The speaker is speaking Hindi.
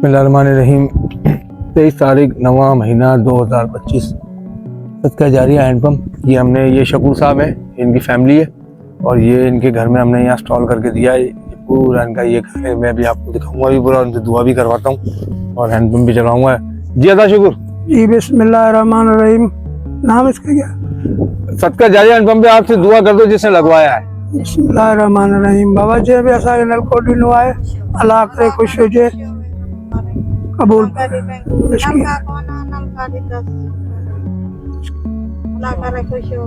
बिस्मिल्लाहिर्रहमानिर्रहीम। 23 तारीख 9वां महीना 2025। सदका जारिया हैंडपम्प। ये हमने, ये शकूर साहब है, इनकी फैमिली है और ये इनके घर में हमने यहाँ इंस्टॉल करके दिया है। ये पूरा इनका ये घर है। मैं भी आपको दिखाऊंगा भी पूरा, उनसे दुआ भी करवाता हूँ और हैंडपम्प भी चलाऊंगा। जी अदा शुक्र जी। बिस्मिल्लाहिर्रहमानिर्रहीम। नाम इसका क्या? सदका जारिया हैंडपम्प पे आपसे दुआ कर दो जिसने लगवाया है। बिस्मिल्लाहिर्रहमानिर्रहीम। बाबा जी भी असा नल को दिनो है, अल्लाह करे खुश हो जे, कबूल अल्लाह करे खुश हो।